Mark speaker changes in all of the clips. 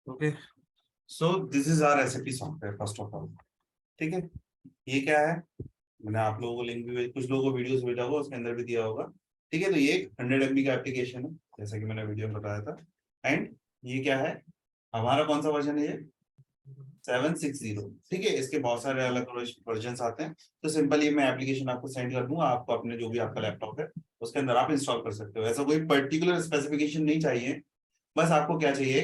Speaker 1: Okay, so this is our SAP software first of all. ठीक है, ये क्या है, मैंने आप लोगों को लिंक भी कुछ लोगों को वीडियोस भेजा होगा, उसके अंदर भी दिया होगा। ठीक है, तो ये एक 100 MB का एप्लीकेशन है, जैसा कि मैंने वीडियो में बताया था। एंड ये क्या है, हमारा कौन सा वर्जन है ये, 760। ठीक है, इसके बहुत सारे अलग अलग वर्जन आते हैं। तो सिंपल ये मैं एप्लीकेशन आपको सेंड कर दूंगा, आपको अपने जो भी आपका लैपटॉप है उसके अंदर आप इंस्टॉल कर सकते हो। ऐसा कोई पर्टिकुलर स्पेसिफिकेशन नहीं चाहिए, बस आपको क्या चाहिए,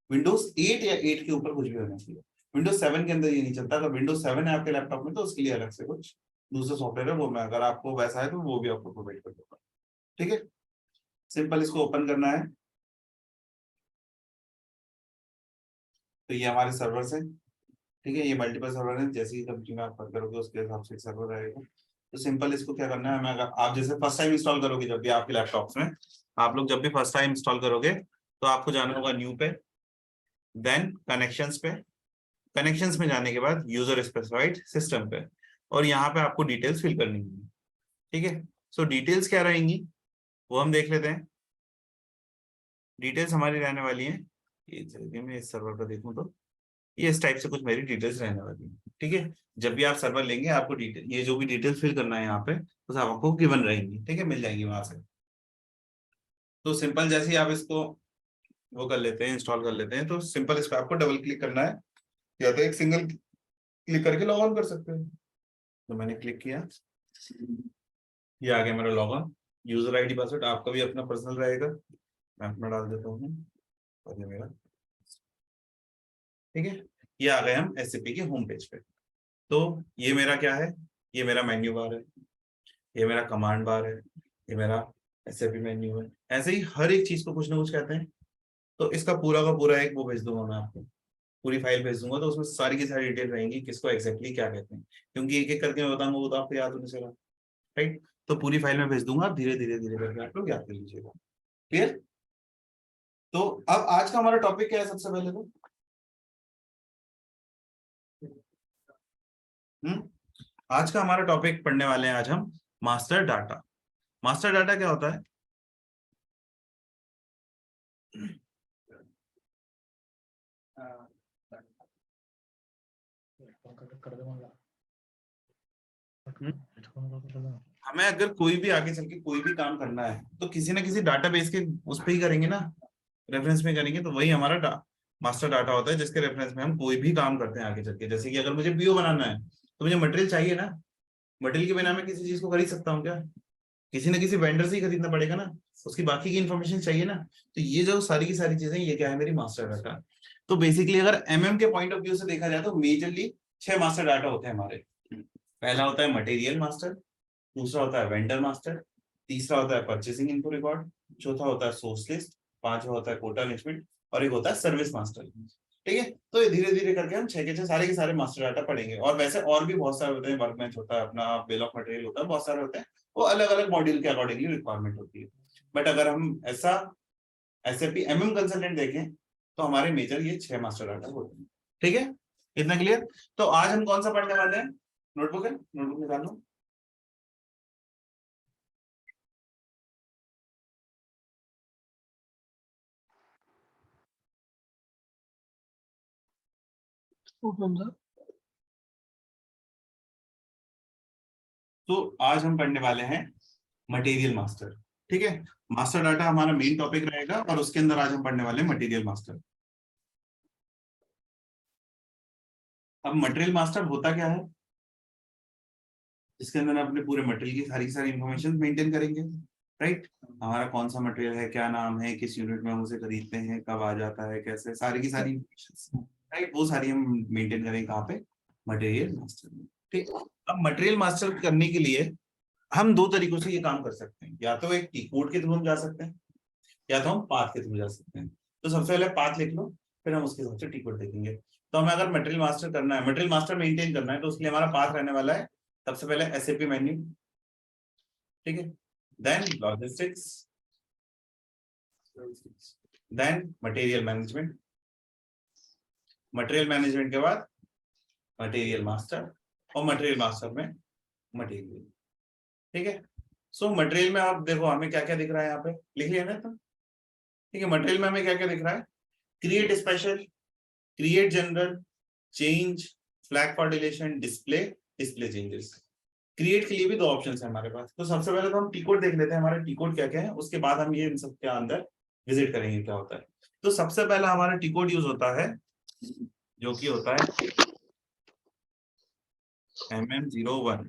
Speaker 1: विंडोज 8 या 8 के ऊपर कुछ भी होना चाहिए। विंडोज 7 के अंदर ये नहीं चलता। अगर विंडोज 7 है आपके लैपटॉप में तो उसके लिए अलग से कुछ दूसरा सॉफ्टवेयर है, वो मैं अगर आपको वैसा है तो वो भी आपको प्रोवाइड कर दूंगा। ठीक है, सिंपल इसको ओपन करना है। तो ये हमारे सर्वर्स हैं। ठीक है, ये मल्टीपल सर्वर है, जैसे ही कंपनी में आप वर्क करोगे उसके हिसाब से सर्वर रहेगा। तो सिंपल इसको क्या करना है, हमें अगर आप जैसे फर्स्ट टाइम इंस्टॉल करोगे, जब भी आपके लैपटॉप्स में आप लोग जब भी फर्स्ट टाइम इंस्टॉल करोगे तो आपको जाना होगा न्यू पे, देन कनेक्शंस पे। कनेक्शंस में जाने के बाद यूजर स्पेसिफाइड सिस्टम पे, और यहाँ पे आपको डिटेल्स फिल करनी होगी। ठीक है, सो डिटेल्स क्या रहेंगी वो हम देख लेते हैं। डिटेल्स हमारी रहने वाली है, ये चलिए मैं इस सर्वर पर देखूं तो ये इस टाइप से कुछ मेरी डिटेल्स रहने वाली है। ठीक है, जब भी आप सर्वर लेंगे आपको डिटेल, ये जो भी डिटेल्स फिल करना है यहाँ पे तो सब आपको गिवन रहेंगी। ठीक है, मिल जाएंगी वहां से। तो सिंपल जैसे ही आप इसको वो कर लेते हैं, इंस्टॉल कर लेते हैं, तो सिंपल इस पर आपको डबल क्लिक करना है, या तो एक सिंगल क्लिक करके लॉग ऑन कर सकते हैं। तो मैंने क्लिक किया, ये आ गया मेरा log on. User ID password आपका भी अपना पर्सनल रहेगा, मैं अपना डाल देता हूँ और ये मेरा। ठीक है, ये आ गए हम एसएपी के होम पेज पे। तो ये मेरा क्या है, ये मेरा मेन्यू बार है, ये मेरा कमांड बार है, ये मेरा एसएपी मेन्यू है। ऐसे ही हर एक चीज को कुछ ना कुछ कहते हैं। तो इसका पूरा का पूरा एक वो भेज दूंगा मैं आपको, पूरी फाइल भेज दूंगा, तो उसमें सारी की सारी डिटेल रहेंगी किसको एग्जैक्टली क्या कहते हैं, क्योंकि एक एक करके मैं बताऊंगा वो तो आपको याद होने चला। राइट, तो पूरी फाइल में भेज दूंगा, धीरे धीरे धीरे करके आप लोग याद कर लीजिएगा। क्लियर। तो अब आज का हमारा टॉपिक क्या है सबसे पहले तो, आज का हमारा टॉपिक पढ़ने वाले हैं आज हम मास्टर डाटा। मास्टर डाटा क्या होता है, हमें अगर कोई भी आगे चल के कोई भी काम करना है तो किसी ना किसी डाटाबेस के उस पर ही करेंगे ना, रेफरेंस में करेंगे। तो वही हमारा मास्टर डाटा होता है, जिसके रेफरेंस में हम कोई भी काम करते हैं आगे चल के। जैसे कि अगर मुझे बीओ बनाना है तो मुझे मटेरियल चाहिए ना, मटेरियल के बिना मैं किसी चीज को खरीद सकता हूँ क्या, किसी ना किसी वेंडर से ही खरीदना पड़ेगा ना, उसकी बाकी की इन्फॉर्मेशन चाहिए ना। तो ये जो सारी की सारी चीजें, ये क्या है, मेरी मास्टर डाटा। तो बेसिकली अगर एमएम के पॉइंट ऑफ व्यू से देखा जाए तो मेजरली 6 मास्टर डाटा होते हैं हमारे। पहला होता है मटेरियल मास्टर, दूसरा होता है वेंडर मास्टर, तीसरा होता है परचेसिंग इन्फो रिकॉर्ड, चौथा होता है सोर्स लिस्ट, पांचवा होता है कोटा मैनेजमेंट, और एक होता है सर्विस मास्टर। ठीक है, तो ये धीरे धीरे करके हम 6 के 6 सारे के सारे मास्टर डाटा पढ़ेंगे। और वैसे और भी बहुत सारे होते हैं, वर्क बेंच होता है, अपना बिल ऑफ मटेरियल होता है, बहुत सारे होते हैं, वो अलग अलग मॉड्यूल के अकॉर्डिंगली रिक्वायरमेंट होती है। बट अगर हम ऐसा एसएपी एमएम कंसल्टेंट देखें तो हमारे मेजर ये 6 मास्टर डाटा होते हैं। ठीक है, इतना क्लियर। तो आज हम कौन सा पढ़ने वाले हैं, नोटबुक है, नोटबुक निकाल लो। तो आज हम पढ़ने वाले हैं मटेरियल मास्टर। ठीक है, मास्टर डाटा हमारा मेन टॉपिक रहेगा और उसके अंदर आज हम पढ़ने वाले हैं मटेरियल मास्टर। अब मटेरियल मास्टर होता क्या है, इसके अंदर अपने पूरे मटेरियल की सारी सारी इंफॉर्मेशन मेंटेन करेंगे। राइट, हमारा कौन सा मटेरियल है, क्या नाम है, किस यूनिट में हम उसे खरीदते हैं, कब आ जाता है, कैसे, सारी की सारी इंफॉर्मेशन। राइट, वो सारी हम मेंटेन करेंगे कहाँ पे, मटेरियल मास्टर में। ठीक, अब मटेरियल मास्टर करने के लिए हम दो तरीकों से ये काम कर सकते हैं, या तो एक टी कोड के थ्रू हम जा सकते हैं, या तो हम पाथ के थ्रू जा सकते हैं। तो सबसे पहले पाथ लिख लो, फिर हम उसके हिसाब से टी कोड देखेंगे। तो हमें अगर मटेरियल मास्टर करना है, मटेरियल मास्टर मेंटेन करना है, तो उसके लिए हमारा पाथ रहने वाला है सबसे पहले एसएपी मेन्यू। ठीक है, then logistics, then material management, material management के बाद मटेरियल मास्टर, और मटेरियल मास्टर में मटेरियल। ठीक है, सो मटेरियल में आप देखो हमें क्या क्या दिख रहा है, यहाँ पे लिख लिया ना तो। ठीक है, मटेरियल में हमें क्या क्या दिख रहा है, create special, create general, change, flag for deletion, display, display changes. Create के लिए भी दो ऑप्शन है हमारे पास। तो सबसे पहले तो हम टी कोड देख लेते हैं, हमारा टी कोड क्या क्या है, उसके बाद हम ये इन सब के अंदर विजिट करेंगे क्या होता है। तो सबसे पहला हमारा टी कोड यूज होता है जो कि होता है MM01,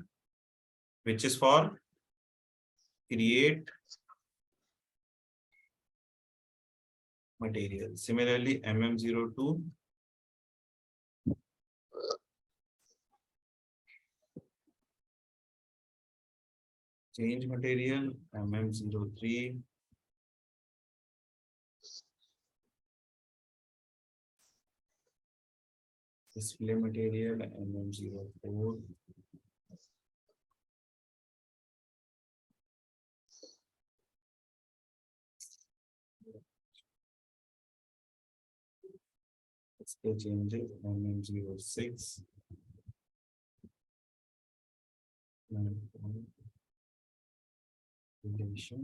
Speaker 1: which is for create material. Similarly, MM02 change material, MM03 display material, MM04 display changes, MM06 relation,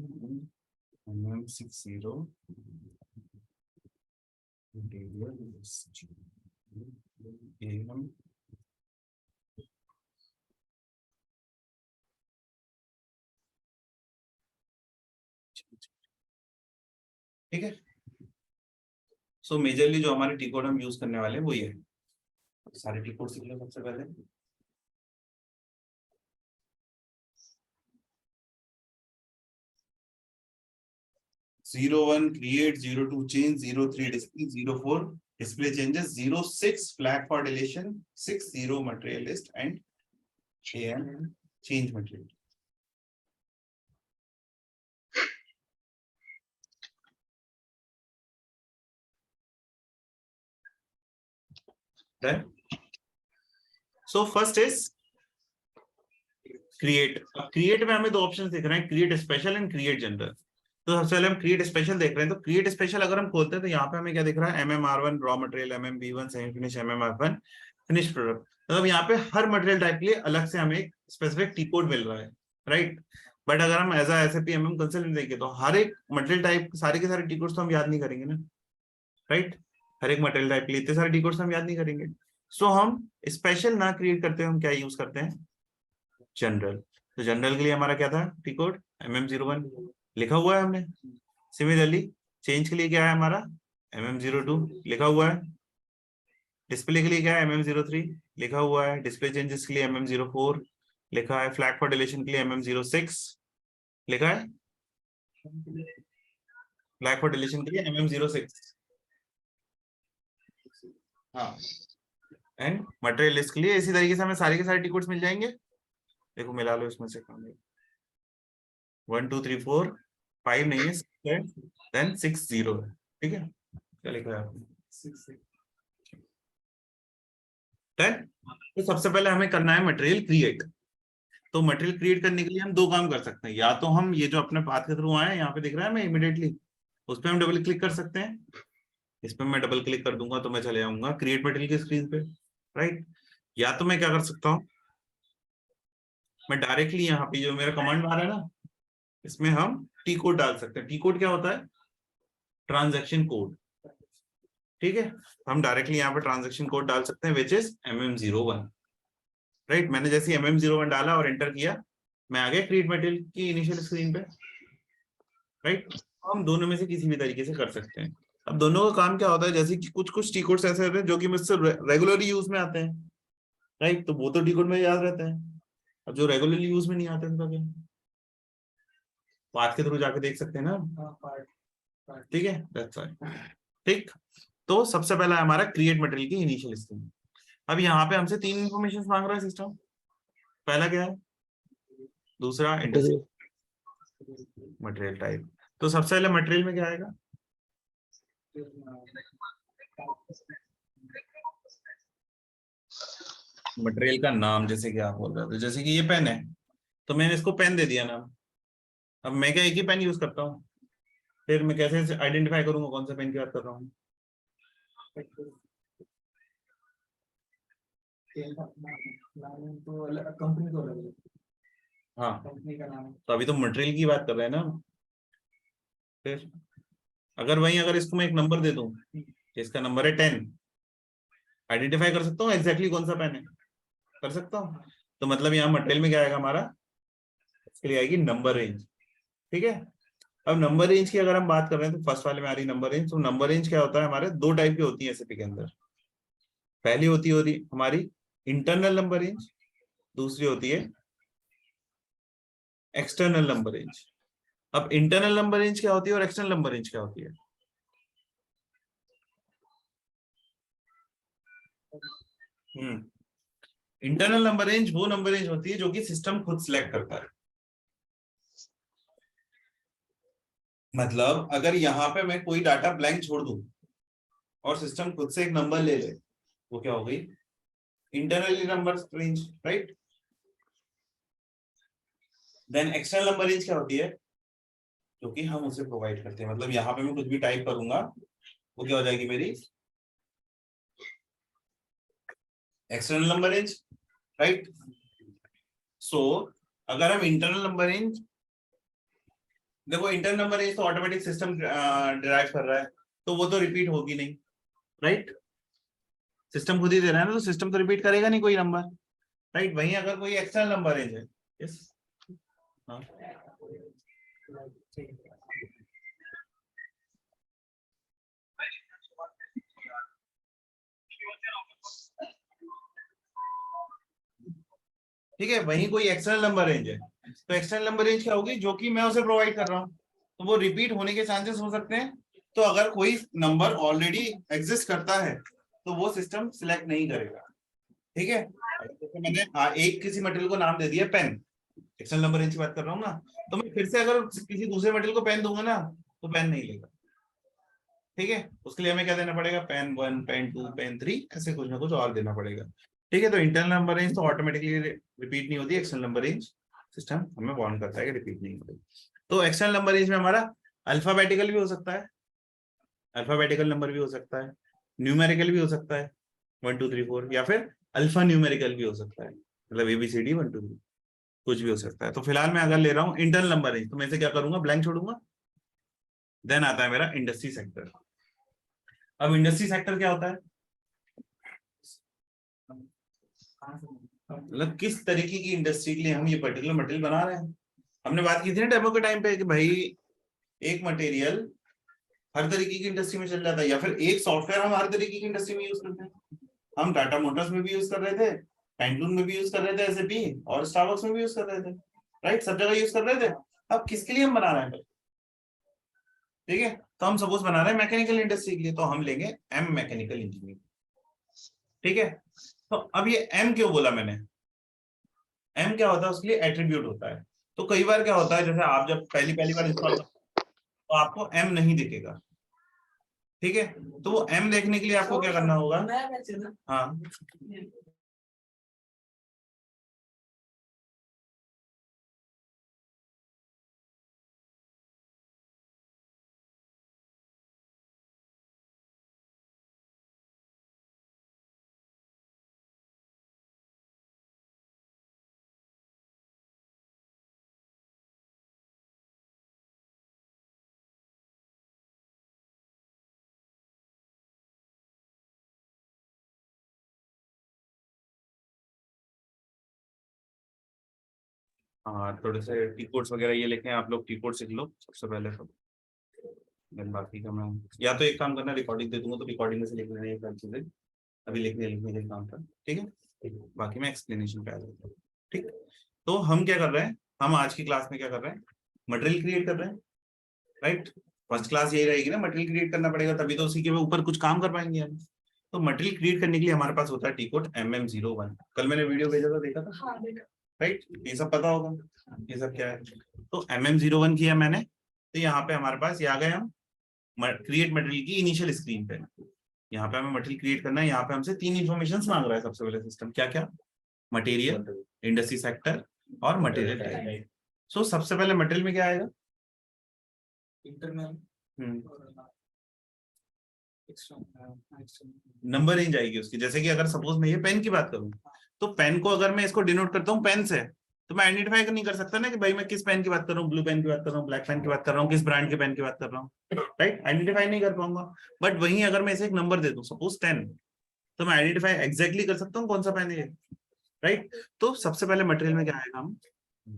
Speaker 1: MM60 material, AM ठीक है। सो मेजरली जो हमारे टी कोड हम यूज करने वाले हैं वो ये है। सारे टी कोड सीख लो सबसे पहले। Zero one create, 02 change, 03 display, 04 display changes, 06 flag for deletion, 60 material list and AM change material. So first is create. अब क्रिएट में हमें दो ऑप्शन दिख रहे हैं, create special and create general. तो सबसे पहले हम क्रिएट स्पेशल देख रहे हैं। तो क्रिएट स्पेशल अगर हम खोलते हैं तो यहाँ पे हमें क्या दिख रहा है, MMR1 raw material, MMB1 semi finish, MMR1 finish product. मतलब यहाँ पे हर मटेरियल टाइप के लिए अलग से हमें एक स्पेसिफिक टी कोड मिल रहा है, राइट। बट अगर हम एज SAP MM कंसल्टेंट देखें तो हर एक मटेरियल टाइप सारे के सारे टी कोड्स तो हम याद नहीं करेंगे ना, राइट। हर एक मटेरियल टाइप के लिए इतने सारे टी कोड्स हम याद नहीं करेंगे। सो हम स्पेशल ना क्रिएट करते हैं, हम क्या यूज करते हैं, जनरल। तो जनरल के लिए हमारा क्या था टी कोड, MM01 लिखा हुआ है हमने। सिमिलरली चेंज के लिए क्या है हमारा, MM02 लिखा हुआ है। डिस्प्ले के लिए क्या है, MM03 लिखा हुआ है। डिस्प्ले चेंजेस के लिए MM04 लिखा है। फ्लैग फॉर डिलीशन के लिए MM06 लिखा है। फ्लैग फॉर डिलीशन के लिए MM06, हाँ। एंड मटेरियल लिस्ट के लिए इसी तरीके से हमें सारे के सारे टी कोड्स मिल जाएंगे। देखो मिला लो इसमें से, 1 2 3 4 5 नहीं है, देन 60 है, ठीक है। क्या लिखा है आपने, 6 10। तो सबसे पहले हमें करना है मटेरियल क्रिएट। तो मटेरियल क्रिएट करने के लिए हम दो काम कर सकते हैं, या तो हम ये जो अपने पाथ के थ्रू आए हैं यहाँ पे दिख रहा है मैं इमीडिएटली, उस पर हम डबल क्लिक कर सकते हैं। इस पर मैं डबल क्लिक कर दूंगा तो मैं चले जाऊंगा क्रिएट मटेरियल की स्क्रीन पे, राइट। या तो मैं क्या कर सकता हूँ, मैं डायरेक्टली यहाँ पे जो मेरा कमांड बार है ना, इसमें हम टी कोड डाल सकते हैं। टी कोड क्या होता है, ट्रांजैक्शन कोड, ठीक है। हम डायरेक्टली यहाँ पे ट्रांजैक्शन कोड डाल सकते हैं विच इज MM01, राइट। मैंने जैसे MM01 डाला और एंटर किया, मैं आ गया क्रिएट मटेरियल की इनिशियल स्क्रीन पे, राइट। हम दोनों में से किसी भी तरीके से कर सकते हैं। अब दोनों का काम क्या होता है, जैसे कि कुछ कुछ टी कोड्स ऐसे होते हैं जो कि मुझसे रेगुलरली यूज में आते हैं, राइट। तो वो तो टी कोड में याद रहते हैं। अब जो रेगुलरली यूज में नहीं आते उनका क्या, पाथ के थ्रू जाके देख सकते हैं ना, ठीक है, दैट्स व्हाई, ठीक। तो सबसे पहला है हमारा क्रिएट मटेरियल की इनिशियल स्क्रीन। अब यहाँ पे हमसे तीन इंफॉर्मेशन मांग रहा है सिस्टम। पहला क्या है, दूसरा इंडस्ट्री, मटेरियल टाइप। तो सबसे पहले मटेरियल में क्या आएगा, मटेरियल का नाम, जैसे कि आप बोल रहे थे, जैसे कि ये पेन है तो मैंने इसको पेन दे दिया नाम। अब मैं क्या एक ही पेन यूज करता हूँ, फिर मैं कैसे आइडेंटिफाई करूंगा कौन सा पेन की बात कर रहा हूँ। कंपनी तो अलग है, हाँ कंपनी का नाम। तो अभी तो मटेरियल की बात कर रहे हैं ना। फिर अगर इसको मैं एक नंबर दे दूं, इसका नंबर है 10, आइडेंटिफाई कर सकता हूँ एग्जैक्टली कौन सा पेन है, कर सकता हूँ। तो मतलब यहाँ मटेरियल में क्या आएगा हमारा, इसके लिए आएगी नंबर रेंज। ठीक है, अब नंबर रेंज की अगर हम बात कर रहे हैं तो फर्स्ट वाले में आ रही नंबर रेंज। तो नंबर रेंज क्या होता है, हमारे दो टाइप की होती है एसएपी के अंदर। पहली होती है हमारी इंटरनल नंबर रेंज, दूसरी होती है एक्सटर्नल नंबर रेंज। अब इंटरनल नंबर रेंज क्या होती है और एक्सटर्नल नंबर रेंज क्या होती है? इंटरनल नंबर रेंज वो नंबर रेंज होती है जो कि सिस्टम खुद सिलेक्ट करता है। मतलब अगर यहाँ पे मैं कोई डाटा ब्लैंक छोड़ दूं और सिस्टम खुद से एक नंबर ले ले, वो क्या हो गई, internally number range, right. Then external number range क्या होती है, जो कि हम उसे प्रोवाइड करते हैं। मतलब यहाँ पे मैं कुछ भी टाइप करूंगा, वो क्या हो जाएगी मेरी एक्सटर्नल नंबर रेंज, राइट। सो अगर हम इंटरनल नंबर रेंज, देखो इंटरनल नंबर रेंज तो ऑटोमेटिक सिस्टम डिराइव कर रहा है, तो वो तो रिपीट होगी नहीं, राइट। सिस्टम खुद ही दे रहा है ना, तो सिस्टम तो रिपीट करेगा नहीं कोई नंबर, राइट। वहीं अगर कोई एक्सटर्नल नंबर रेंज है, यस, हाँ, ठीक है, वहीं कोई एक्सटर्नल नंबर रेंज है, तो एक्सटर्नल नंबर रेंज क्या होगी, जो कि मैं उसे प्रोवाइड कर रहा हूँ, तो वो रिपीट होने के चांसेस हो सकते हैं। तो अगर कोई नंबर ऑलरेडी एग्जिस्ट करता है तो वो सिस्टम सिलेक्ट नहीं करेगा, ठीक है। जैसे मैंने एक किसी मटेरियल को नाम दे दिया पेन, एक्सटर्नल नंबर रेंज की बात कर रहा हूँ ना, तो मैं फिर से अगर किसी दूसरे मटेरियल को पेन दूंगा ना, तो पेन नहीं लेगा, ठीक है। उसके लिए हमें क्या देना पड़ेगा, पेन 1, पेन 2, पेन 3, ऐसे कुछ ना कुछ और देना पड़ेगा, ठीक है। तो इंटरनल नंबर रेंज तो ऑटोमेटिकली रिपीट नहीं होती, एक्सटर्नल नंबर रेंज सिस्टम हमें वार्न करता है कि रिपीट नहीं होती। तो एक्सटर्नल नंबर रेंज में हमारा अल्फाबेटिकल भी हो सकता है, अल्फाबेटिकल नंबर भी हो सकता है, न्यूमेरिकल भी हो सकता है 1 2 3 4, या फिर अल्फा न्यूमेरिकल भी हो सकता है, मतलब ABCD 1 2 3, कुछ भी हो सकता है। तो फिलहाल मैं अगर ले रहा हूँ इंटरनल नंबर रेंज, तो मैं इसे क्या करूंगा, ब्लैंक छोड़ूंगा। देन आता है मेरा इंडस्ट्री सेक्टर। अब इंडस्ट्री सेक्टर क्या होता है, मतलब किस तरीके की इंडस्ट्री के लिए हम ये पर्टिकुलर मटेरियल बना रहे हैं। हमने बात की थी ना डेमो के टाइम पे कि भाई एक मटेरियल हर तरीके की इंडस्ट्री में चल जाता है, या फिर एक सॉफ्टवेयर हम हर तरीके की इंडस्ट्री में यूज करते हैं। हम टाटा मोटर्स में भी यूज कर रहे थे, पैंटून में भी यूज कर रहे थे एसएपी, और स्टारबक्स में भी यूज कर रहे थे, राइट, सब जगह यूज कर रहे थे। अब किसके लिए हम बना रहे हैं, ठीक है। तो हम सपोज बना रहे हैं मैकेनिकल इंडस्ट्री के लिए, तो हम लेंगे एम मैकेनिकल इंजीनियरिंग, ठीक है। तो अब ये एम क्यों बोला मैंने, एम क्या होता है, उसके लिए एट्रीब्यूट होता है। तो कई बार क्या होता है, जैसे आप जब पहली पहली बार इंस्टॉल तो आपको एम नहीं दिखेगा, ठीक है। तो वो एम देखने के लिए आपको क्या करना होगा, हाँ, हाँ, थोड़े से टी कोड्स वगैरह ये लिखे हैं, आप लोग टी कोड सीख लो सबसे पहले तो। देन बाकी का मैं, या तो एक काम करना, रिकॉर्डिंग दे दूंगा तो रिकॉर्डिंग में से लिख लेना ये सारी चीजें, अभी लिखने के काम पर, ठीक है। बाकी मैं एक्सप्लेनेशन पे आ जाता हूँ, ठीक। तो हम क्या कर रहे हैं, हम आज की क्लास में क्या कर रहे हैं, मटेरियल क्रिएट कर रहे हैं, राइट। फर्स्ट क्लास यही रहेगी ना, मटेरियल क्रिएट करना पड़ेगा, तभी तो उसी के ऊपर कुछ काम कर पाएंगे हम। तो मटेरियल क्रिएट करने के लिए हमारे पास होता है टी कोड MM01। कल मैंने वीडियो भेजा था, देखा था, राइट, ये सब पता होगा ये सब क्या है। तो MM01 किया मैंने, तो यहाँ पे हमारे पास ये आ गए हम क्रिएट मटेरियल की इनिशियल स्क्रीन पे। यहाँ पे हमें मटेरियल क्रिएट करना है, यहाँ पे हमसे 3 इन्फॉर्मेशन मांग रहा है सबसे पहले सिस्टम, क्या क्या, मटेरियल, इंडस्ट्री सेक्टर और मटेरियल टाइप। सो सबसे पहले मटेरियल में क्या आएगा, इंटरनल नंबर रेंज आएगी उसकी। जैसे कि अगर सपोज मैं ये पेन की बात करूं, तो पेन को अगर मैं इसको डिनोट करता हूँ पेन से, तो मैं आइडेंटिफाई नहीं कर सकता ना कि भाई मैं किस पेन की बात कर रहा हूँ, ब्लू पेन की बात कर रहा हूँ, ब्लैक पेन की बात कर रहा हूँ, किस ब्रांड के पेन की बात कर रहा हूँ, राइट, आइडेंटिफाई नहीं कर पाऊंगा। बट वहीं अगर मैं इसे एक नंबर दे दूं, सपोज 10, तो मैं आइडेंटिफाई एग्जैक्टली कर सकता हूँ कौन सा पेन है, राइट। तो सबसे पहले मटेरियल में क्या आएगा, हम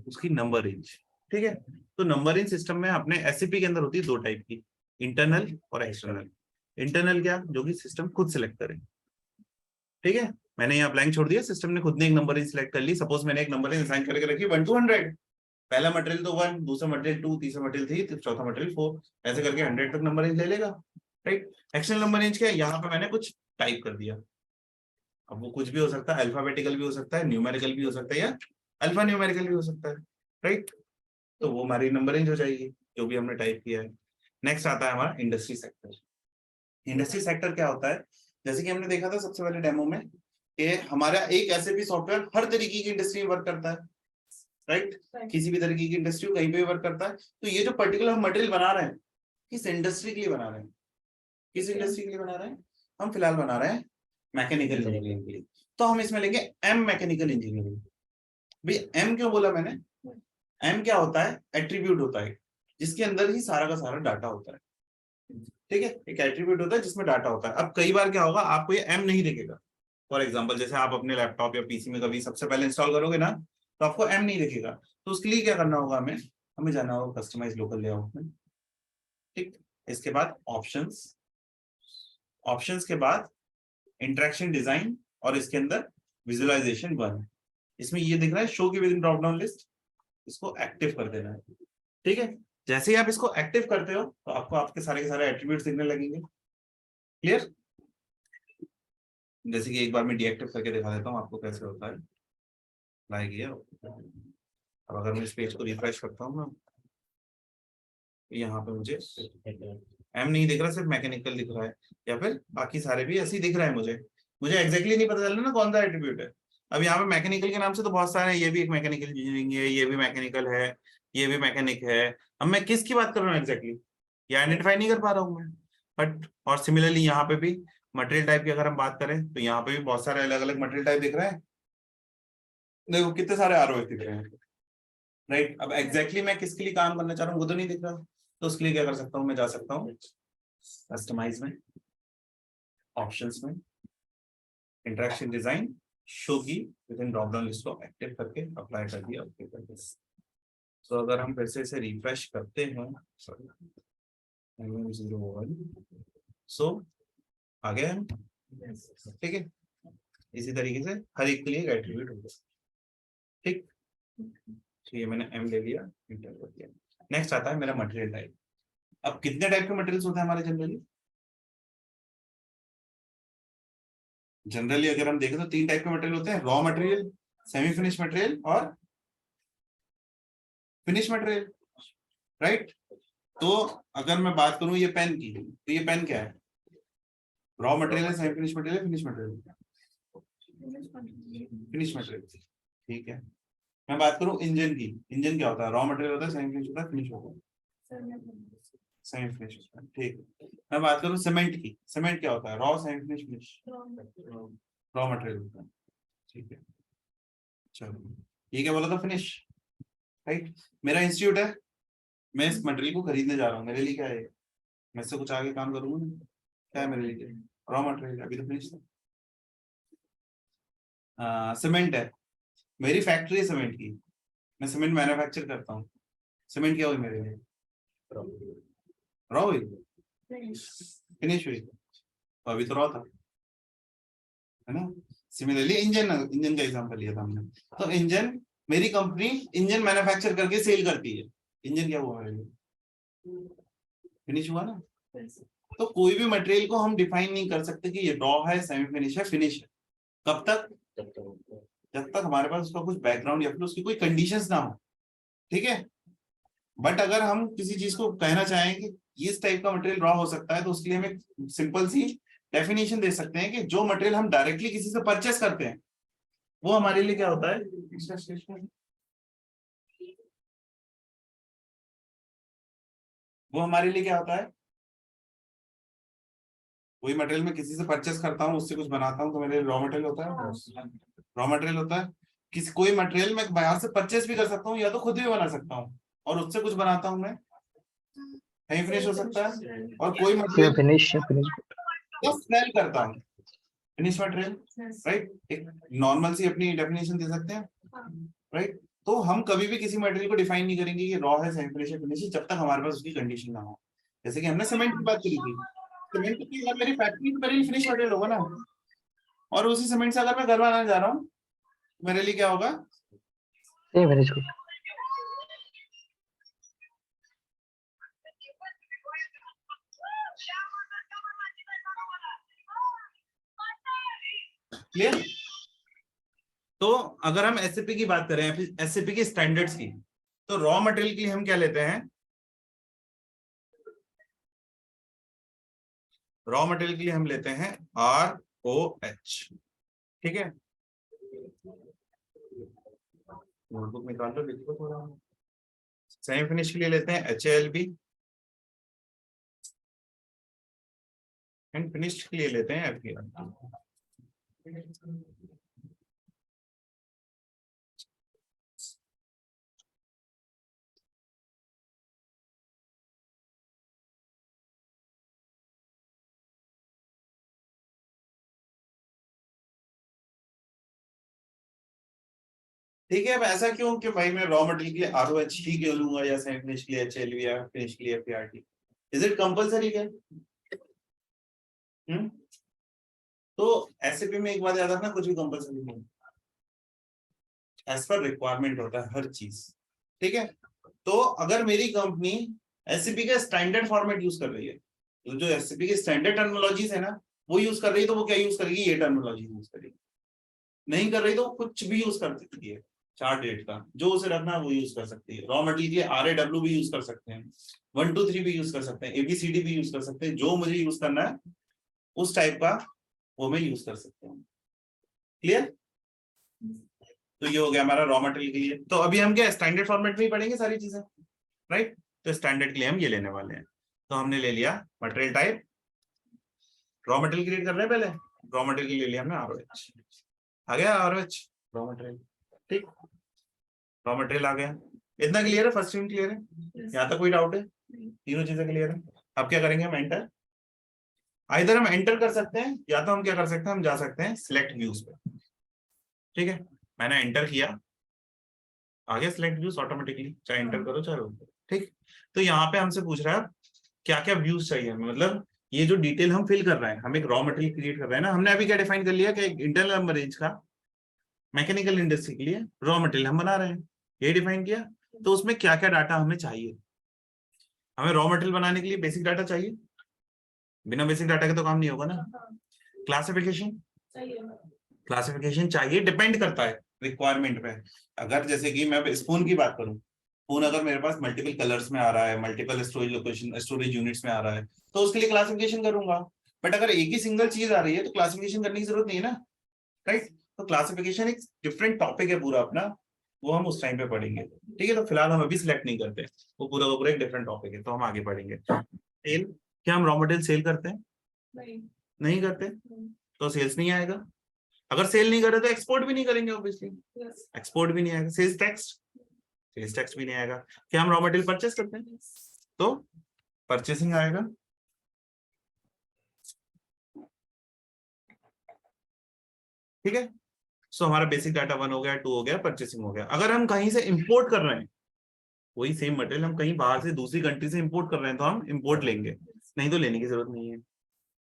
Speaker 1: उसकी नंबर रेंज, ठीक है। तो नंबर रेंज सिस्टम में अपने एससीपी के अंदर होती है दो टाइप की, इंटरनल और एक्सटर्नल। इंटरनल क्या, जो कि सिस्टम खुद सिलेक्ट करे, ठीक है। मैंने यहाँ ब्लैंक छोड़ दिया, सिस्टम ने खुद ने एक नंबर रेंज सिलेक्ट कर ली। सपोज मैंने एक नंबर रेंज असाइन करके रखी 1 to 100, पहला मटेरियल तो 1, दूसरा मटेरियल 2, तीसरा मटेरियल 3, चौथा मटेरियल 4, ऐसे करके 100 तक नंबर रेंज ले लेगा, राइट। एक्सटर्नल नंबर रेंज क्या है, यहाँ पे मैंने कुछ टाइप कर दिया। अब वो कुछ भी हो सकता है, अल्फाबेटिकल भी हो सकता है, न्यूमेरिकल भी हो सकता है, या अल्फा न्यूमेरिकल भी हो सकता है, राइट। तो वो हमारी नंबर रेंज हो जाएगी जो भी हमने टाइप किया है। नेक्स्ट आता है हमारा इंडस्ट्री सेक्टर। इंडस्ट्री सेक्टर क्या होता है, जैसे कि हमने देखा था सबसे पहले डेमो में कि हमारा एक एसएपी सॉफ्टवेयर हर तरीके की इंडस्ट्री में वर्क करता है, राइट। किसी भी तरीके की इंडस्ट्री कहीं पे भी वर्क करता है। तो ये जो पर्टिकुलर हम मटेरियल बना रहे हैं, किस इंडस्ट्री के लिए बना रहे हैं, किस इंडस्ट्री के लिए बना रहे हैं, हम फिलहाल बना रहे हैं मैकेनिकल इंजीनियरिंग के लिए। तो हम इसमें लेंगे एम मैकेनिकल इंजीनियरिंग। भाई एम क्यों बोला मैंने, एम क्या होता है, एट्रीब्यूट होता है जिसके अंदर ही सारा का सारा डाटा होता है, ठीक है। एक एट्रीब्यूट होता है जिसमें डाटा होता है। अब कई बार क्या होगा, आपको ये एम नहीं दिखेगा। फॉर एग्जांपल जैसे आप अपने लैपटॉप या पीसी में कभी सबसे पहले इंस्टॉल करोगे ना, तो आपको एम नहीं दिखेगा। तो उसके लिए क्या करना होगा, हमें हमें जाना होगा कस्टमाइज लोकल लेआउट में, ठीक। इसके बाद ऑप्शंस, ऑप्शंस के बाद इंटरेक्शन डिजाइन, और इसके अंदर विजुअलाइजेशन 1। इसमें ये दिख रहा है शो की with in drop down list, इसको एक्टिव कर देना है, ठीक है। जैसे ही आप इसको एक्टिव करते हो तो आपको आपके सारे के सारे एट्रीब्यूट्स दिखने लगेंगे, क्लियर। जैसे कि एक बार मैं डीएक्टिव करके दिखा देता हूँ आपको कैसे होता है। लाइक ये अब अगर मैं इस पेज को रिफ्रेश करता हूँ ना, यहाँ पे मुझे एम नहीं दिख रहा, सिर्फ मैकेनिकल दिख रहा है, या फिर बाकी सारे भी ऐसे ही दिख रहा है। मुझे एग्जैक्टली नहीं पता चल रहा ना कौन सा एट्रीब्यूट है। अब यहाँ पे मैकेनिकल के नाम से तो बहुत सारे हैं, ये भी एक मैकेनिकल इंजीनियरिंग है, ये भी मैकेनिकल है, ये भी मैकेनिक है। अब मैं किसकी बात कर रहा हूँ एग्जैक्टली, ये आइडेंटिफाई नहीं कर पा रहा हूँ मैं। बट और सिमिलरली यहाँ पे भी मटेरियल टाइप की अगर हम बात करें तो यहाँ पे भी बहुत सारे अलग अलग मटेरियल टाइप दिख रहे हैं। देखो कितने सारे आरओएस दिख रहे हैं, राइट। अब एग्जैक्टली मैं किसके लिए काम करना चाह रहा हूँ वो तो नहीं दिख रहा। तो उसके लिए क्या कर सकता हूँ, मैं जा सकता हूँ कस्टमाइज में, ऑप्शंस में, इंटरेक्शन डिजाइन, शो की with in drop down list को एक्टिव करके अप्लाई कर दिया, ओके कर दिया। तो अगर हम फिर से इसे रिफ्रेश करते हैं, सॉरी 01, सो आ गया है, ठीक है। इसी तरीके से हर एक के लिए एट्रीब्यूट होगा, ठीक। तो ये मैंने एम ले लिया, इंटर कर दिया। नेक्स्ट आता है मेरा मटेरियल टाइप। अब कितने टाइप के मटेरियल्स होते हैं हमारे जनरली, जनरली अगर हम देखें तो 3 टाइप के मटेरियल होते हैं, raw material, semi finish material और फिनिश मटेरियल, राइट। तो अगर मैं बात करूं ये पेन की, तो ये पेन क्या है, रॉ मटेरियल है, semi finish material, finish material, finish material, ठीक है। मैं बात करूं इंजन की, इंजन क्या होता है, रॉ मटेरियल होता है, सेमी फिनिश होता है, फिनिश होता है, सेमी फिनिश होता है, ठीक। मैं बात करूं सीमेंट की, सीमेंट क्या होता है, raw, semi finish, finish, raw material होता है, ठीक है। चलो ये क्या बोला था, फिनिश, राइट। मेरा इंस्टीट्यूट है, मैं इस मटेरियल को खरीदने जा रहा हूँ, मेरे लिए क्या है, मैं इससे कुछ आगे काम करूंगा ना, क्या है मेरे लिए, रॉ मटेरियल, अभी तो फिनिश था। सीमेंट है, मेरी फैक्ट्री है सीमेंट की, मैं सीमेंट मैन्युफैक्चर करता हूँ, सीमेंट क्या हुई मेरे लिए, रॉ हुई, फिनिश हुई, तो अभी तो रॉ था, है ना। सिमिलरली इंजन, इंजन का एग्जांपल लिया था हमने। तो इंजन, मेरी कंपनी इंजन मैन्युफैक्चर करके सेल करती है, इंजन क्या हुआ मेरे लिए, फिनिश हुआ ना। तो कोई भी मटेरियल को हम डिफाइन नहीं कर सकते कि ये रॉ है, सेमी फिनिश है, फिनिश है। कब तक, जब तक हमारे पास उसका कुछ बैकग्राउंड या फिर उसकी कोई कंडीशंस ना हो, ठीक है। बट अगर हम किसी चीज को कहना चाहें कि इस टाइप का मटेरियल रॉ हो सकता है, तो उसके लिए हम एक सिंपल सी डेफिनेशन दे सकते हैं कि जो मटेरियल हम डायरेक्टली किसी से परचेस करते हैं वो हमारे लिए क्या होता है, वो हमारे लिए क्या होता है, वही मटेरियल मैं किसी से परचेस करता हूँ, उससे कुछ बनाता हूँ, तो मेरे रॉ मटेरियल होता है, रॉ मटेरियल होता है। किसी कोई मटेरियल मैं बाहर से परचेस भी कर सकता हूँ या तो खुद भी बना सकता हूँ, और उससे कुछ बनाता हूँ मैं, कहीं फिनिश हो सकता है। और कोई मटेरियल
Speaker 2: फिनिश
Speaker 1: सेल करता हूँ, फिनिश मटेरियल, राइट। एक नॉर्मल सी अपनी डेफिनेशन दे सकते हैं, राइट। तो हम कभी भी किसी मटेरियल को डिफाइन नहीं करेंगे कि रॉ है, सेमी फिनिश है, फिनिश है, जब तक हमारे पास उसकी कंडीशन ना हो। जैसे कि हमने सीमेंट की बात करी थी, सीमेंट की अगर मेरी फैक्ट्री में मेरे लिए फिनिश मटेरियल होगा ना, और उसी सीमेंट से अगर मैं घर बनाने जा रहा हूँ, मेरे लिए क्या होगा?
Speaker 2: Same finish good.
Speaker 1: क्लियर? तो अगर हम एसएपी की बात करें, एसएपी के स्टैंडर्ड्स की, तो रॉ मटेरियल के लिए हम क्या लेते हैं? रॉ मटेरियल के लिए हम लेते हैं ROH, ठीक है। नोटबुक निकाल लो, लिखो थोड़ा। सेमी फिनिश के लिए लेते हैं HALB, एंड फिनिश के लिए लेते हैं FBR। ठीक है, अब ऐसा क्यों कि भाई मैं रॉ मटेरियल के लिए ROH ही क्यों लूंगा, या सेमी फिनिश के लिए HALB, या फिनिश के लिए FBRT? इज इट कंपलसरी क्या? तो एसएपी में एक बात याद रखना, कुछ भी कंपलसरी नहीं, एज पर रिक्वायरमेंट होता है हर चीज, ठीक है। तो अगर मेरी कंपनी एसएपी का स्टैंडर्ड फॉर्मेट यूज कर रही है, तो जो एसएपी की स्टैंडर्ड टर्मिनोलॉजीज है ना, वो यूज कर रही है, तो वो क्या यूज करेगी? ये टर्मिनोलॉजी यूज करेगी। नहीं कर रही तो कुछ भी यूज कर सकती है, चार्ट डेट का जो उसे रखना है वो यूज कर सकती है। रॉ मटेरियल के RAW भी यूज कर सकते हैं, 1 2 3 भी यूज कर सकते हैं, ABCD भी यूज कर सकते हैं, जो मुझे यूज करना है उस टाइप का वो मैं यूज कर सकता हूँ। क्लियर? तो ये हो गया हमारा रॉ मटेरियल के लिए। तो अभी हम क्या स्टैंडर्ड फॉर्मेट में ही पढ़ेंगे सारी चीजें, राइट। तो स्टैंडर्ड के लिए हम ये लेने वाले हैं। तो हमने ले लिया material type, raw material create कर रहे हैं पहले, रॉ मटेरियल के लिए लिया हमने ROH, आ गया ROH रॉ मटेरियल, ठीक। रॉ मटेरियल आ गया, इतना क्लियर है? फर्स्ट यूनिट क्लियर है? यहाँ तक कोई डाउट है? तीनों चीजें क्लियर है। अब क्या करेंगे हम? एंटर। इधर हम एंटर कर सकते हैं, या तो हम क्या कर सकते हैं, हम जा सकते हैं सिलेक्ट व्यूज पे, ठीक है। मैंने एंटर किया, आ गया सिलेक्ट व्यूज ऑटोमेटिकली, चाहे एंटर करो चाहे रोक दो, ठीक। तो यहाँ पे हमसे पूछ रहा है क्या क्या व्यूज चाहिए हमें, मतलब ये जो डिटेल हम फिल कर रहे हैं, हम एक रॉ मटेरियल क्रिएट कर रहे हैं ना, हमने अभी क्या डिफाइन कर लिया कि एक इंटरनल नंबर रेंज का मैकेनिकल इंडस्ट्री के लिए रॉ मटेरियल हम बना रहे हैं, ये डिफाइन किया। तो उसमें क्या क्या डाटा हमें चाहिए? हमें रॉ मटेरियल बनाने के लिए बेसिक डाटा चाहिए, बिना बेसिक डाटा के तो काम नहीं होगा ना। क्लासिफिकेशन, क्लासिफिकेशन चाहिए, डिपेंड करता है रिक्वायरमेंट पे। अगर जैसे कि मैं स्पून की बात करूं, स्पून अगर मेरे पास मल्टीपल कलर्स में आ रहा है, multiple storage location, storage units में आ रहा है, तो उसके लिए क्लासिफिकेशन करूंगा। बट अगर एक ही सिंगल चीज आ रही है तो क्लासिफिकेशन करने की जरूरत नहीं है ना, राइट। तो क्लासिफिकेशन एक डिफरेंट टॉपिक है पूरा अपना, वो हम उस टाइम पे पढ़ेंगे, ठीक है। तो फिलहाल हम अभी सिलेक्ट नहीं करते, वो पूरा का पूरा एक डिफरेंट टॉपिक है, तो हम आगे पढ़ेंगे। सेल, क्या हम रॉ मटेरियल सेल करते हैं? नहीं करते, तो सेल्स नहीं आएगा। अगर सेल नहीं करे तो एक्सपोर्ट भी नहीं करेंगे ऑब्वियसली, एक्सपोर्ट भी नहीं आएगा। सेल्स टैक्स, सेल्स टैक्स भी नहीं आएगा। क्या हम रॉ मटेरियल परचेस करते हैं? तो परचेसिंग आएगा, ठीक है। सो हमारा बेसिक डाटा 1 हो गया, 2 हो गया, परचेसिंग हो गया। अगर हम कहीं से इंपोर्ट कर रहे हैं, वही सेम मटेरियल हम कहीं बाहर से दूसरी कंट्री से इंपोर्ट कर रहे हैं, तो हम इंपोर्ट लेंगे, नहीं तो लेने की जरूरत नहीं है।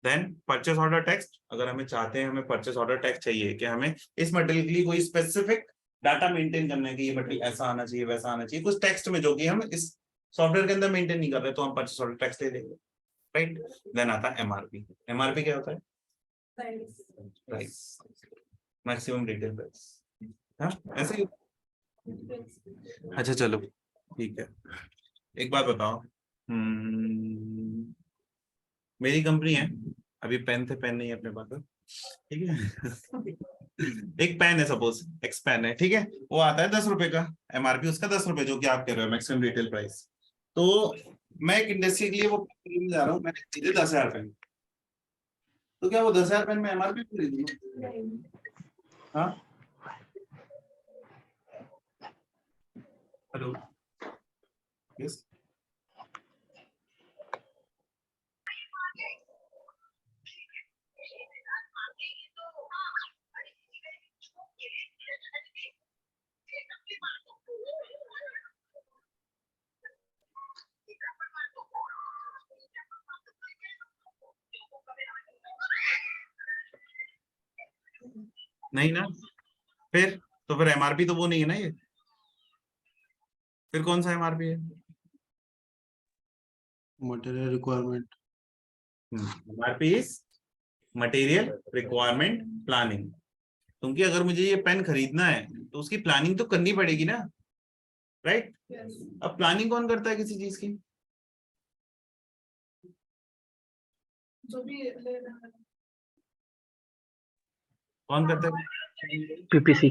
Speaker 1: देन परचेस ऑर्डर टैक्स, अगर हमें चाहते हैं, हमें परचेस ऑर्डर टैक्स चाहिए कि हमें इस मटेरियल के लिए कोई स्पेसिफिक डाटा मेंटेन करना है कि ये मटेरियल ऐसा आना चाहिए, वैसा आना चाहिए, कुछ टेक्स्ट में जो कि हम इस सॉफ्टवेयर के अंदर मेंटेन नहीं कर रहे, तो हम परचेस ऑर्डर टैक्स ले लेंगे, राइट। देन आता है MRP। MRP क्या होता है? प्राइस, मैक्सिमम रिटेल प्राइस, हाँ ऐसे ही। अच्छा चलो ठीक है, एक बात बताओ, मेरी कंपनी है, अभी पेन थे, पेन नहीं है अपने पास, ठीक है। एक पेन है, सपोज एक्स पेन है, ठीक है, वो आता है 10 रुपए का, MRP उसका 10 रुपए, जो कि आप कह रहे हो मैक्सिमम रिटेल प्राइस। तो मैं एक इंडस्ट्री के लिए वो खरीदने जा रहा हूँ, मैंने खरीदे 10,000 पेन, तो क्या वो 10,000 पेन में MRP खरीदूंगा? हाँ, हेलो, यस। नहीं ना, तो फिर एमआरपी तो वो नहीं है ना ये, फिर कौन सा एमआरपी है?
Speaker 3: Material requirement.
Speaker 1: MRP is material requirement planning. क्योंकि अगर मुझे ये पेन खरीदना है तो उसकी प्लानिंग तो करनी पड़ेगी ना, राइट? अब प्लानिंग कौन करता है किसी चीज की?
Speaker 4: जो भी ले रहा है।
Speaker 1: कौन करता है?
Speaker 2: PPC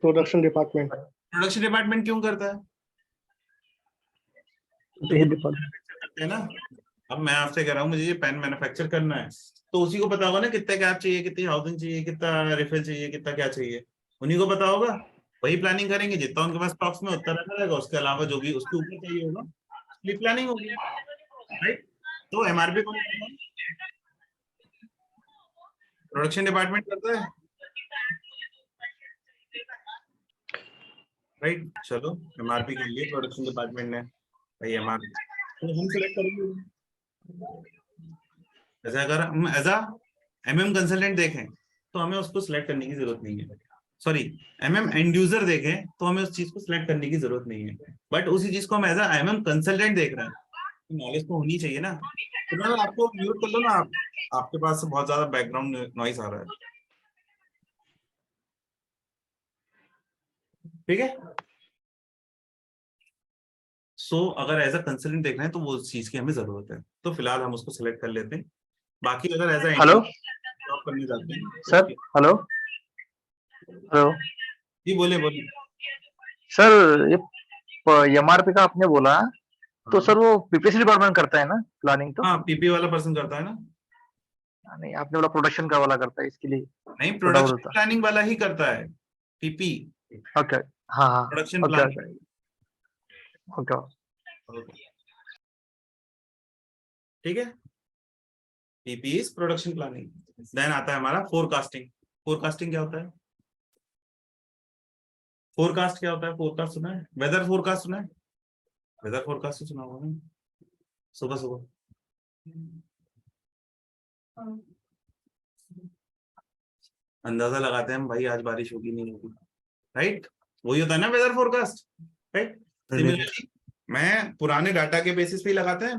Speaker 5: production department.
Speaker 1: Production department क्यों करता है?
Speaker 2: डिपार्टमेंट।
Speaker 1: करते हैं ना। अब मैं आपसे कह रहा हूँ मुझे ये पेन मैन्युफैक्चर करना है, तो उसी को पता होगा ना कितने कैप चाहिए, कितनी हाउसिंग चाहिए, कितना रिफिल चाहिए, कितना क्या चाहिए, उन्हीं को पता होगा। वही प्लानिंग करेंगे, जितना उनके पास स्टॉक्स में उतना रखा रहेगा, उसके अलावा जो भी उसके ऊपर चाहिए होगा उसकी प्लानिंग होगी, राइट? तो एमआरपी कौन करता है? प्रोडक्शन डिपार्टमेंट करता है, राइट? चलो एमआरपी के लिए प्रोडक्शन डिपार्टमेंट ने भाई एमआरपी तो हम सिलेक्ट करेंगे। ऐसा अगर हम एज अ एमएम कंसल्टेंट देखें तो हमें उसको सिलेक्ट करने की जरूरत नहीं है, सॉरी एमएम एंड यूजर देखें तो हमें उस चीज को सिलेक्ट करने की जरूरत नहीं है, बट उसी चीज को हम एज अ एमएम कंसल्टेंट देख रहे हैं, तो नॉलेज तो होनी चाहिए ना। तो मैं आपको म्यूट कर लो ना, आपके पास से बहुत ज्यादा बैकग्राउंड नॉइस आ रहा है, ठीक है? अगर एज अ कंसल्टेंट देख रहे हैं तो वो चीज की हमें जरूरत है, तो फिलहाल हम उसको सिलेक्ट कर लेते हैं। बाकी अगर एज अ
Speaker 2: हेलो
Speaker 1: जॉब करने जाते हैं
Speaker 2: सर। हेलो हेलो
Speaker 1: जी, बोले बोले।
Speaker 2: सर, ये एमआरपी का आपने बोला, तो सर वो पीपीसी डिपार्टमेंट करता है ना प्लानिंग तो?
Speaker 1: हाँ, पीपी वाला पर्सन करता है ना।
Speaker 2: नहीं, आपने बोला प्रोडक्शन का वाला करता है, इसके लिए
Speaker 1: नहीं,
Speaker 2: तो डाउट
Speaker 1: प्रोडक्शन
Speaker 2: होता।
Speaker 1: प्लानिंग वाला ही करता है, पीपी
Speaker 2: ओके। हाँ हाँ।
Speaker 1: Production
Speaker 2: okay
Speaker 1: planning.
Speaker 2: Okay okay.
Speaker 1: ठीक है, PP is production planning. Then आता है हमारा फोरकास्टिंग। फोरकास्टिंग क्या होता है? फोरकास्ट क्या होता है? फोरकास्ट सुना है? वेदर फोरकास्ट सुना है? वेदर फोरकास्ट सुना होगा ना, सुबह सुबह अंदाजा लगाते हैं हम, भाई आज बारिश होगी नहीं होगी, राइट? वही होता है ना वेदर फोरकास्ट, राइट? सिमिलरली मैं पुराने डाटा के बेसिस पे ही लगाते हैं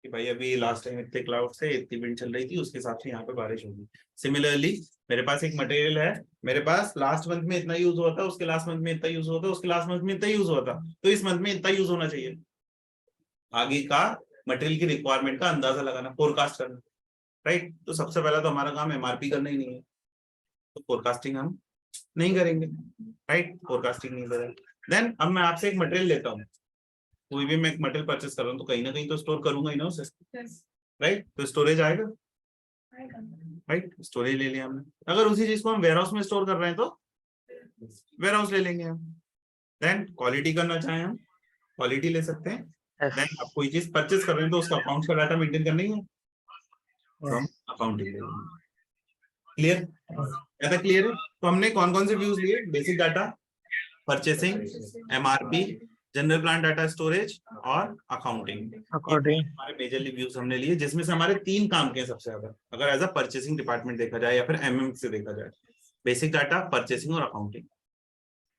Speaker 1: कि भाई अभी लास्ट टाइम इतने क्लाउड से इतनी विंड चल रही थी, उसके हिसाब से यहाँ पे बारिश होगी। सिमिलरली मेरे पास एक मटेरियल है, मेरे पास लास्ट मंथ में इतना यूज हुआ था, उसके लास्ट मंथ में इतना यूज हुआ था, उसके लास्ट मंथ में इतना यूज हुआ था, तो इस मंथ में इतना यूज होना चाहिए। आगे का मटेरियल की रिक्वायरमेंट का अंदाजा लगाना, फोरकास्ट करना, राइट? तो सबसे पहला तो हमारा काम एमआरपी करना ही नहीं है, तो फोरकास्टिंग हम नहीं करेंगे, राइट? फोरकास्टिंग नहीं करेंगे। देन अब मैं आपसे एक मटेरियल लेता हूँ, कोई भी मैं एक मटेरियल परचेस कर रहा हूँ तो कहीं ना कहीं तो स्टोर करूंगा ही ना उसे, राइट? तो स्टोरेज आएगा, राइट? स्टोरेज ले लिया हमने। अगर उसी चीज को हम वेयरहाउस में स्टोर कर रहे हैं तो वेयरहाउस ले लेंगे हम। देन क्वालिटी करना चाहें हम क्वालिटी ले सकते हैं। देन आप कोई चीज परचेस कर रहे हैं तो उसका अकाउंट्स का डाटा मेंटेन करना ही है, तो हम अकाउंटिंग ले लेंगे। क्लियर? ज्यादा क्लियर है? तो हमने कौन कौन से व्यूज लिए? Basic data, purchasing, MRP, general plan data storage और अकाउंटिंग। हमारे मेजरली व्यूज हमने लिए, जिसमें से हमारे 3 काम के सबसे ज्यादा, अगर एज अ परचेसिंग डिपार्टमेंट देखा जाए या फिर एमएम से देखा जाए, बेसिक डाटा, परचेसिंग और अकाउंटिंग।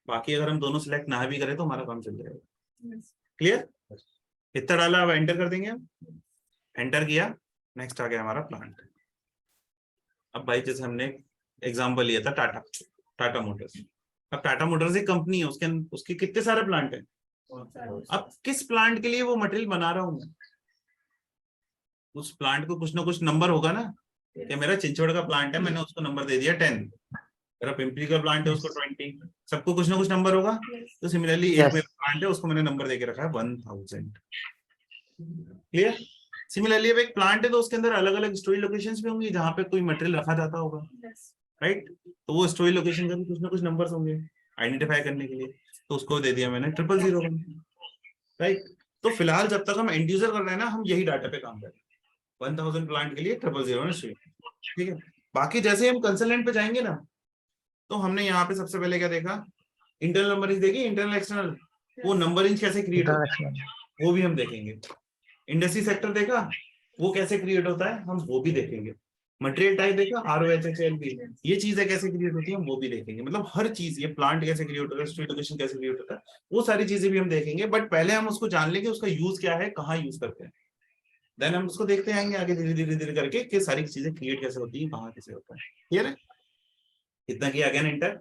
Speaker 1: बाकी अगर हम दोनों सिलेक्ट ना भी करें तो हमारा काम चल जाएगा। क्लियर? इतना डाला, अब एंटर कर देंगे हम। एंटर किया, नेक्स्ट आ गया हमारा प्लांट। अब भाई जैसे हमने एग्जांपल लिया था टाटा मोटर्स। अब टाटा मोटर्स एक कंपनी है, उसके कितने सारे प्लांट हैं। अब किस प्लांट के लिए वो मटेरियल बना रहा हूं मैं, उस प्लांट को कुछ ना कुछ नंबर होगा ना, कि मेरा चिंचवड़ का प्लांट है, मैंने उसको नंबर दे दिया 10, मेरा पिंपरी का प्लांट है उसको 20, सबको कुछ ना कुछ नंबर होगा। तो सिमिलरली एक मेरा प्लांट है, उसको मैंने नंबर देके रखा है 1000। क्लियर? सिमिलरली अब एक प्लांट है तो उसके अंदर अलग अलग स्टोरेज लोकेशंस भी होंगी जहां पे कोई मटेरियल रखा जाता होगा, राइट? तो वो स्टोरेज लोकेशन का भी कुछ ना कुछ नंबर्स होंगे आइडेंटिफाई करने के लिए, तो उसको दे दिया मैंने 0001, राइट? तो फिलहाल जब तक हम एंड यूजर कर रहे हैं ना, हम यही डाटा पे काम कर रहे हैं, 1000 प्लांट के लिए 0001, ठीक है? बाकी जैसे हम कंसल्टेंट पे जाएंगे ना, तो हमने यहाँ पे सबसे पहले क्या देखा, इंटरनल नंबर देखी, इंटरनल एक्सटर्नल, वो नंबर कैसे क्रिएट होता है वो भी हम देखेंगे। इंडस्ट्री सेक्टर देखा, वो कैसे क्रिएट होता है हम वो भी देखेंगे। मटेरियल टाइप देखा ROHHLP, ये चीजें कैसे क्रिएट होती हैं वो भी देखेंगे। मतलब हर चीज, ये प्लांट कैसे क्रिएट होता है, स्ट्रीट लोकेशन कैसे क्रिएट होता है, वो सारी चीजें भी हम देखेंगे। बट पहले हम उसको जान लेंगे उसका यूज क्या है, कहाँ यूज करते हैं, देन हम उसको देखते आएंगे आगे धीरे धीरे धीरे करके कि सारी चीजें क्रिएट कैसे होती है, कहाँ कैसे होता है। क्लियर है? इतना किया अगेन एंटर।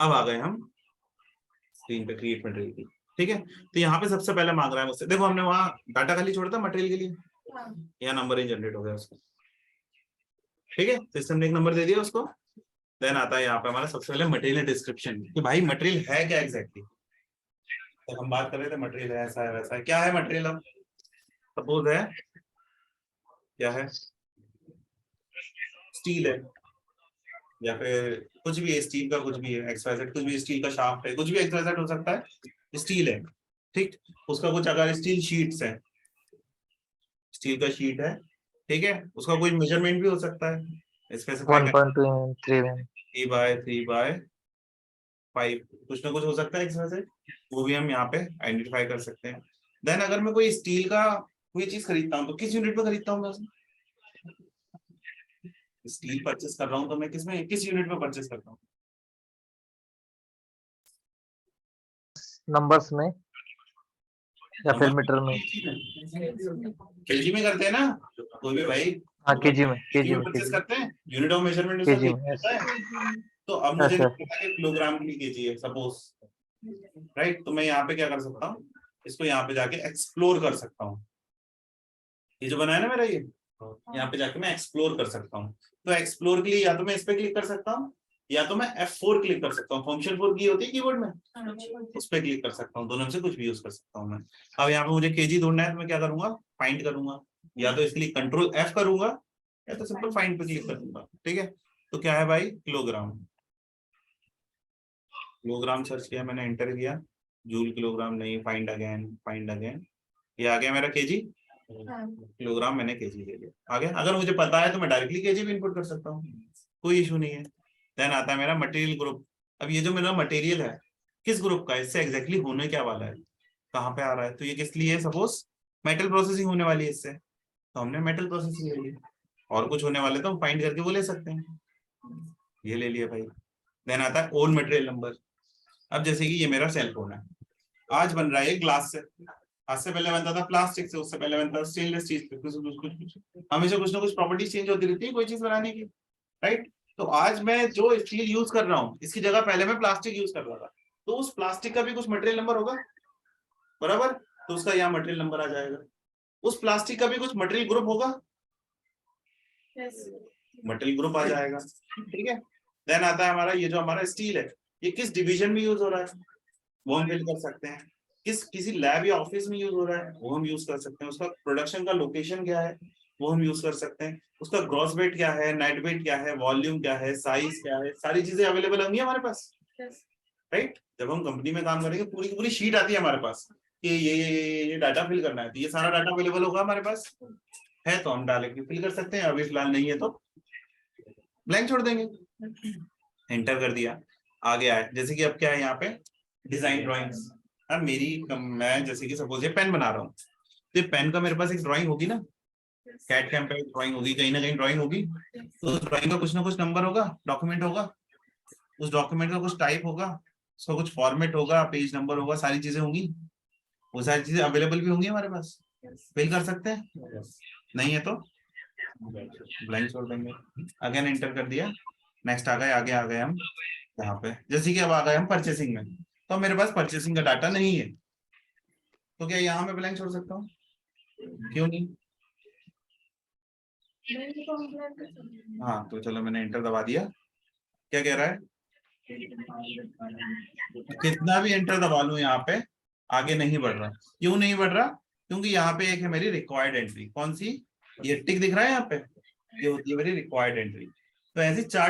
Speaker 1: अब आ गए हम स्क्रीन पे क्रिएट मटेरियल की। ठीक है, तो यहाँ पे सबसे पहले मांग रहा है मुझसे, देखो हमने वहां डाटा खाली छोड़ा था मटेरियल के लिए, यहाँ नंबर ही जनरेट हो गया उसका। ठीक है, सिस्टम ने एक नंबर दे दिया उसको। देन आता है यहाँ पे हमारा सबसे पहले मटेरियल डिस्क्रिप्शन कि भाई मटेरियल है क्या एग्जैक्टली। तो हम बात कर रहे थे मटेरियल है ऐसा है वैसा है, क्या है मटेरियल। अब सपोज है क्या है, स्टील है या फिर कुछ भी है, स्टील का कुछ भी है, एक्सवाइजेड कुछ भी, स्टील का शाफ्ट है, कुछ भी एक्सवाइजेड हो सकता है, स्टील है। ठीक, उसका कुछ अगर स्टील शीट्स है, स्टील का शीट है, ठीक है, उसका कोई मेजरमेंट भी हो सकता है, स्पेसिफाई
Speaker 2: 1.2 mm, 3 mm।
Speaker 1: 3x3x5 कुछ ना कुछ हो सकता है एक्सवाइजेड, वो भी हम यहाँ पे आइडेंटिफाई कर सकते हैं। देन अगर मैं कोई स्टील का कोई चीज खरीदता हूँ तो किस यूनिट में खरीदता हूँ मैं उसे? स्टील परचेस कर रहा हूँ तो मैं किस यूनिट में परचेस करता हूँ?
Speaker 2: नंबर्स में या फिर मीटर में।
Speaker 1: केजी में करते हैं ना कोई भी भाई,
Speaker 2: हाँ केजी में, केजी में,
Speaker 1: परचेस
Speaker 2: केजी
Speaker 1: करते हैं, यूनिट ऑफ मेजरमेंट
Speaker 2: केजी में।
Speaker 1: होता है। तो अब मुझे
Speaker 2: अच्छा।
Speaker 1: नहीं पता कि किलोग्राम की केजी है सपोज, राइट, तो मैं यहाँ पे क्या कर सकता हूँ, इसको यहाँ पे जाके एक्सप्लोर कर सकता हूँ। ये जो बनाया ना मेरा, ये यहाँ पे जाके मैं एक्सप्लोर कर सकता हूँ। तो एक्सप्लोर के लिए या तो मैं इस पे क्लिक कर सकता हूँ या तो मैं F4 क्लिक कर सकता हूँ, फंक्शन 4 की होती है कीबोर्ड में, उस पे क्लिक कर सकता हूँ, दोनों में से कुछ भी यूज कर सकता हूँ मैं। अब यहाँ पे मुझे केजी ढूंढना है तो मैं क्या करूंगा, फाइंड करूंगा, या तो इसके लिए कंट्रोल F करूंगा या तो सिंपल फाइंड पे क्लिक कर दूंगा। ठीक है, तो क्या है भाई, किलोग्राम। किलोग्राम सर्च किया मैंने, एंटर किया, जूल किलोग्राम नहीं, फाइंड अगेन, ये आ गया मेरा केजी, किलोग्राम मैंने केजी ले लिया। आ गया, अगर मुझे पता है तो मैं डायरेक्टली केजी भी इनपुट कर सकता हूँ, कोई इशू नहीं है। देन आता है मेरा मटेरियल ग्रुप। अब ये जो मेरा मटेरियल है किस ग्रुप का है, इससे एग्जैक्टली होने क्या वाला है, कहाँ पे आ रहा है, तो ये किस लिए है, सपोज मेटल प्रोसेसिंग होने वाली है इससे, तो हमने मेटल प्रोसेसिंग ले ली, और कुछ होने वाले तो हम फाइंड करके वो ले सकते हैं, ये ले लिया भाई। देन आता है ओन मटेरियल नंबर। अब जैसे कि ये मेरा सेल फोन है, आज बन रहा है ग्लास से, आज से पहले बनता था प्लास्टिक से, उससे पहले बनता था स्टेनलेस स्टील से, कुछ हमेशा कुछ ना कुछ प्रॉपर्टीज चेंज होती रहती है कोई चीज बनाने की, राइट। तो आज मैं जो स्टील यूज कर रहा हूँ इसकी जगह पहले मैं प्लास्टिक यूज कर रहा था, तो उस प्लास्टिक का भी कुछ मटेरियल नंबर होगा, बराबर, तो उसका यहाँ मटेरियल नंबर आ जाएगा। उस प्लास्टिक का भी कुछ मटेरियल ग्रुप होगा, मटेरियल ग्रुप आ जाएगा। ठीक है, देन आता है हमारा ये जो हमारा स्टील है, ये किस डिवीजन में यूज हो रहा है वो हम फिल कर सकते हैं, किसी लैब या ऑफिस में यूज हो रहा है वो हम यूज कर सकते हैं, उसका प्रोडक्शन का लोकेशन क्या है वो हम यूज कर सकते हैं, उसका ग्रॉस वेट क्या है, नेट वेट क्या है, वॉल्यूम क्या है, साइज क्या है, सारी चीजें अवेलेबल होंगी हमारे पास, राइट। जब हम कंपनी में काम करेंगे पूरी की पूरी शीट आती है हमारे पास कि ये डाटा फिल करना है, तो ये सारा डाटा अवेलेबल होगा हमारे पास, है तो हम डायरेक्टली फिल कर सकते हैं, अभी फिलहाल नहीं है तो ब्लैंक छोड़ देंगे। एंटर कर दिया, आगे आए, जैसे कि अब क्या है यहाँ पे डिजाइन ड्राइंग्स। अब मैं जैसे कि सपोज ये पेन बना रहा हूँ, तो ये पेन का मेरे पास एक ड्राइंग होगी ना, कैट कैम पे ड्राइंग होगी, कहीं ना कहीं ड्राइंग होगी, तो उस ड्राइंग का कुछ ना कुछ नंबर होगा, डॉक्यूमेंट होगा, उस डॉक्यूमेंट का कुछ टाइप होगा, उसका कुछ फॉर्मेट होगा, पेज नंबर होगा, सारी चीजें होंगी, वो सारी चीजें अवेलेबल भी होंगी हमारे पास, फिल कर सकते हैं, नहीं है तो ब्लैंक छोड़ देंगे। अगेन एंटर कर दिया, नेक्स्ट आ गए, आगे आ गए हम यहाँ पे, जैसे कि अब आ गए हम परचेसिंग में, तो मेरे पास परचेसिंग का डाटा नहीं है, तो क्या यहाँ मैं ब्लैंक छोड़ सकता हूँ, क्यों नहीं? हाँ, तो चलो मैंने एंटर दबा दिया, क्या कह रहा है, कितना भी एंटर दबा लूं यहाँ पे आगे नहीं बढ़ रहा, क्यों नहीं बढ़ रहा, क्योंकि यहाँ पे एक है मेरी रिक्वायर्ड एंट्री, कौन सी, ये टिक दिख रहा है यहाँ पे, ये होती है मेरी रिक्वायर्ड एंट्री। तो ऐसी 4